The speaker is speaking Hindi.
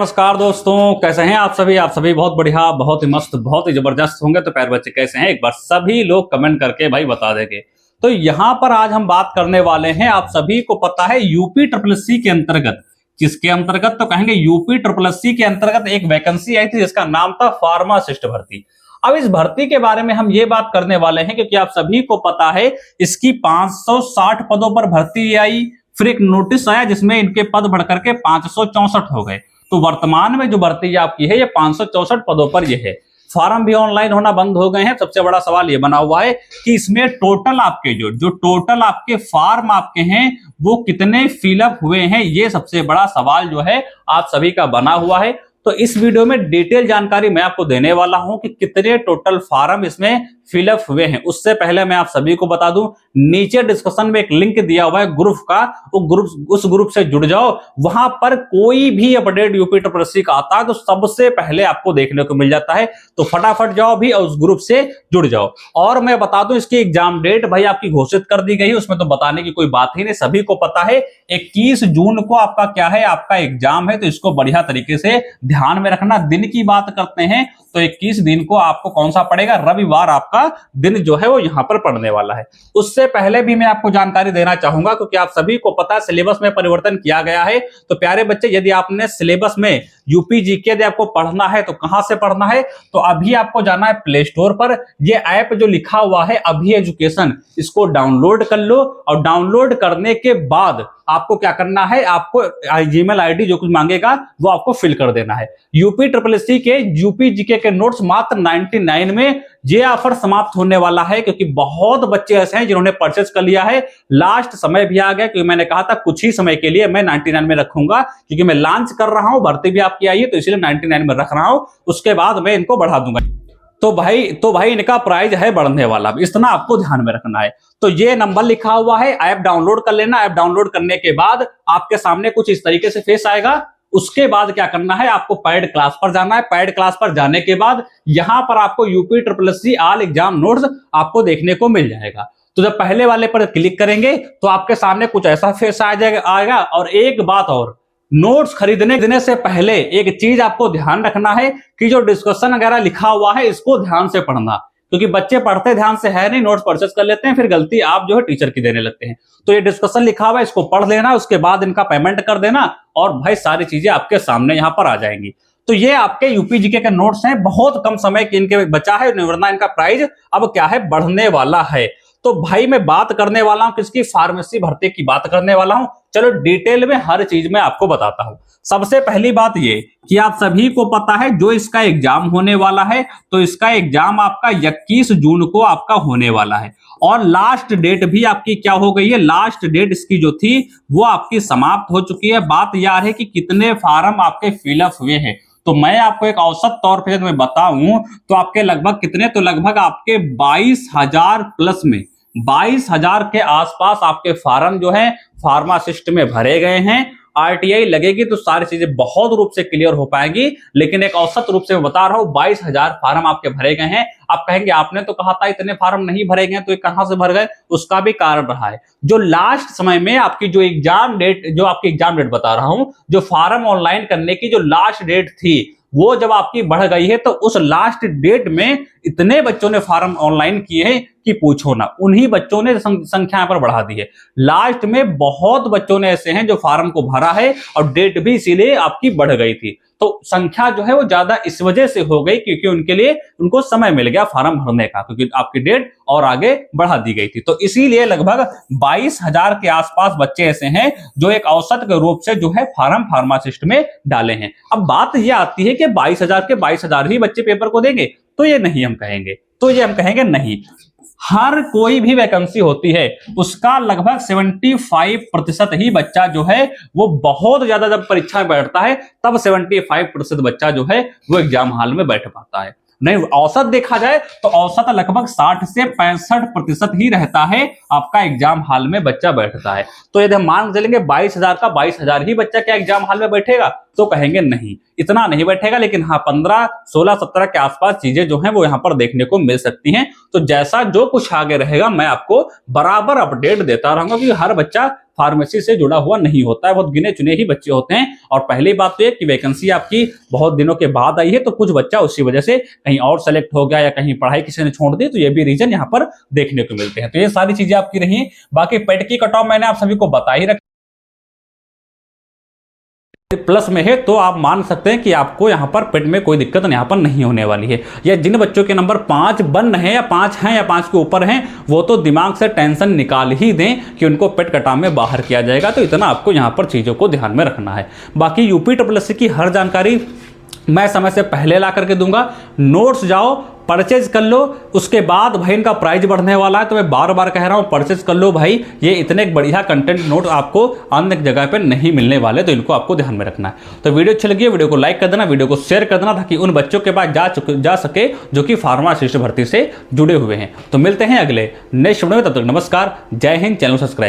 नमस्कार दोस्तों, कैसे हैं आप सभी बहुत बढ़िया, बहुत ही मस्त, बहुत ही जबरदस्त होंगे। तो प्यारे बच्चे कैसे हैं, एक बार सभी लोग कमेंट करके भाई बता देंगे। तो यहाँ पर आज हम बात करने वाले हैं, आप सभी को पता है यूपी ट्रिपल एससी के अंतर्गत, किसके अंतर्गत तो कहेंगे यूपी ट्रिपल एससी के अंतर्गत एक वैकेंसी आई थी जिसका नाम था फार्मासिस्ट भर्ती। अब इस भर्ती के बारे में हम ये बात करने वाले हैं क्योंकि आप सभी को पता है इसकी 560 पदों पर भर्ती आई, फिर एक नोटिस आया जिसमें इनके पद बढ़कर के 564 हो गए। तो वर्तमान में जो भर्ती आपकी है ये 564 पदों पर ये है। फॉर्म भी ऑनलाइन होना बंद हो गए हैं। सबसे बड़ा सवाल ये बना हुआ है कि इसमें टोटल आपके जो टोटल आपके फॉर्म आपके हैं वो कितने फिलअप हुए हैं, ये सबसे बड़ा सवाल जो है आप सभी का बना हुआ है। तो इस वीडियो में डिटेल जानकारी मैं आपको देने वाला हूं कि कितने टोटल फॉर्म इसमें फिलअप हुए हैं। उससे पहले मैं आप सभी को बता दूं, नीचे डिस्क्रिप्शन में एक लिंक दिया हुआ है ग्रुप का, उस ग्रुप से जुड़ जाओ। वहां पर कोई भी अपडेट यूपी ट्रिपल एससी का आता है तो सबसे पहले आपको देखने को मिल जाता है। तो फटाफट जाओ भी और उस ग्रुप से जुड़ जाओ। और मैं बता दूं, इसकी एग्जाम डेट भाई आपकी घोषित कर दी गई है, उसमें तो बताने की कोई बात ही नहीं, सभी को पता है 21 जून को आपका क्या है, आपका एग्जाम है। तो इसको बढ़िया तरीके से ध्यान में रखना। दिन की बात करते हैं तो 21 दिन को आपको कौन सा पड़ेगा, रविवार आपका दिन जो है वो यहां पर पड़ने वाला है। उससे पहले भी मैं आपको जानकारी देना चाहूंगा क्योंकि आप सभी को पता है सिलेबस में परिवर्तन किया गया है। तो प्यारे बच्चे, यदि आपने सिलेबस में यूपी जीके यदि आपको पढ़ना है तो कहां से पढ़ना है, तो अभी आपको जाना है प्ले स्टोर पर। ये ऐप जो लिखा हुआ है अभी एजुकेशन, इसको डाउनलोड कर लो और डाउनलोड करने के बाद आपको क्या करना है, आपको जीमेल आईडी जो कुछ मांगेगा वो आपको फिल कर देना है। यूपी ट्रिपल एससी के यूपी जीके के नोट्स मात्र 99 में ये ऑफर समाप्त होने वाला है क्योंकि बहुत बच्चे ऐसे हैं जिन्होंने परचेस कर लिया है। लास्ट समय भी आ गया क्योंकि मैंने कहा था कुछ ही समय के लिए मैं 99 में रखूंगा क्योंकि मैं लॉन्च कर रहा हूं, भर्ती भी आपकी आई है तो इसलिए 99 में रख रहा हूं, उसके बाद मैं इनको बढ़ा दूंगा। तो भाई इनका प्राइस है बढ़ने वाला, इतना आपको ध्यान में रखना है। तो ये नंबर लिखा हुआ है, ऐप डाउनलोड कर लेना। ऐप डाउनलोड करने के बाद आपके सामने कुछ इस तरीके से फेस आएगा। उसके बाद क्या करना है, आपको पेड क्लास पर जाना है। पेड क्लास पर जाने के बाद यहां पर आपको UP triple SC all exam notes आपको देखने को मिल जाएगा। तो जब पहले वाले पर क्लिक करेंगे तो आपके सामने कुछ ऐसा फेस आएगा। और एक बात और, नोट्स खरीदने से पहले एक चीज आपको ध्यान रखना है कि जो डिस्कशन वगैरह लिखा हुआ है इसको ध्यान से पढ़ना, क्योंकि बच्चे पढ़ते ध्यान से है नहीं, नोट्स परचेस कर लेते हैं, फिर गलती आप जो है टीचर की देने लगते हैं। तो ये डिस्कशन लिखा हुआ है, इसको पढ़ लेना, उसके बाद इनका पेमेंट कर देना और भाई सारी चीजें आपके सामने यहां पर आ जाएंगी। तो ये आपके यूपी जीके के नोट्स हैं, बहुत कम समय के इनके बचा है, वरना इनका प्राइस अब क्या है, बढ़ने वाला है। तो भाई मैं बात करने वाला हूं किसकी, फार्मेसी भर्ती की बात करने वाला हूं। चलो डिटेल में हर चीज में आपको बताता हूं। सबसे पहली बात ये कि आप सभी को पता है जो इसका एग्जाम होने वाला है, तो इसका एग्जाम आपका 21 जून को आपका होने वाला है। और लास्ट डेट भी आपकी क्या हो गई है, लास्ट डेट इसकी जो थी वो आपकी समाप्त हो चुकी है। बात यह है कि कितने फार्म आपके फिलअप हुए हैं। तो मैं आपको एक औसत तौर पर मैं बताऊं तो आपके लगभग कितने, तो लगभग आपके 22,000 प्लस में 22,000 के आसपास आपके फार्म जो है फार्मासिस्ट में भरे गए हैं। आरटीआई लगेगी तो सारी चीजें बहुत रूप से क्लियर हो पाएंगी, लेकिन एक औसत रूप से मैं बता रहा हूं 22,000 फार्म आपके भरे गए हैं। आप कहेंगे आपने तो कहा था इतने फार्म नहीं भरे गए, तो ये कहां से भर गए, उसका भी कारण रहा है। जो लास्ट समय में आपकी जो एग्जाम डेट बता रहा हूं, जो फार्म ऑनलाइन करने की जो लास्ट डेट थी वो जब आपकी बढ़ गई है, तो उस लास्ट डेट में इतने बच्चों ने फार्म ऑनलाइन किए हैं कि पूछो ना। उन्हीं बच्चों ने संख्या पर बढ़ा दी है। लास्ट में बहुत बच्चों ने ऐसे हैं जो फार्म को भरा है और डेट भी इसीलिए आपकी बढ़ गई थी। तो संख्या जो है वो ज्यादा इस वजह से हो गई क्योंकि उनको समय मिल गया फार्म भरने का, क्योंकि आपकी डेट और आगे बढ़ा दी गई थी। तो इसीलिए लगभग 22,000 के आसपास बच्चे ऐसे हैं जो एक औसत के रूप से जो है फार्म फार्मासिस्ट में डाले हैं। अब बात यह आती है कि 22,000 के 22,000 ही बच्चे पेपर को देंगे, तो ये नहीं हम कहेंगे, नहीं। हर कोई भी वैकेंसी होती है उसका लगभग 75% ही बच्चा जो है वो बहुत ज्यादा जब परीक्षा में बैठता है तब 75% बच्चा जो है वो एग्जाम हॉल में बैठ पाता है। नहीं, औसत देखा जाए तो औसत लगभग 60 से 65% ही रहता है आपका एग्जाम हॉल में बच्चा बैठता है। तो यदि हम मान चलेंगे 22,000 का 22,000 ही बच्चा क्या एग्जाम हॉल में बैठेगा, तो कहेंगे नहीं, इतना नहीं बैठेगा। लेकिन हाँ 15, 16, 17 के आसपास चीजें जो हैं वो यहाँ पर देखने को मिल सकती हैं। तो जैसा जो कुछ आगे रहेगा मैं आपको बराबर अपडेट देता रहूंगा कि हर बच्चा फार्मेसी से जुड़ा हुआ नहीं होता है, बहुत गिने चुने ही बच्चे होते हैं। और पहली बात तो ये कि वैकेंसी आपकी बहुत दिनों के बाद आई है, तो कुछ बच्चा उसी वजह से कहीं और सेलेक्ट हो गया या कहीं पढ़ाई किसी ने छोड़ दी, तो ये भी रीजन यहाँ पर देखने को मिलते हैं। तो ये सारी चीजें आपकी रही। बाकी पेट की कट ऑफ मैंने आप सभी को बता ही रखा, प्लस में है तो आप मान सकते हैं कि आपको यहां पर पेट में कोई दिक्कत यहां पर नहीं होने वाली है। या जिन बच्चों के नंबर 5 बन है या 5 हैं या 5 के ऊपर हैं, वो तो दिमाग से टेंशन निकाल ही दें कि उनको पेट कटाव में बाहर किया जाएगा। तो इतना आपको यहां पर चीजों को ध्यान में रखना है। बाकी यूपीएससी की हर जानकारी मैं समय से पहले ला करके दूंगा। नोट्स जाओ परचेज कर लो, उसके बाद भाई इनका प्राइस बढ़ने वाला है, तो मैं बार बार कह रहा हूं परचेज कर लो भाई। ये इतने बढ़िया कंटेंट नोट आपको अन्य जगह पे नहीं मिलने वाले, तो इनको आपको ध्यान में रखना है। तो वीडियो अच्छी लगी है, वीडियो को लाइक कर देना, वीडियो को शेयर कर देना, ताकि उन बच्चों के पास जा सके जो कि फार्मासिस्ट भर्ती से जुड़े हुए हैं। तो मिलते हैं अगले नेक्स्ट वीडियो में, तब तक नमस्कार, जय हिंद, चैनल सब्सक्राइब।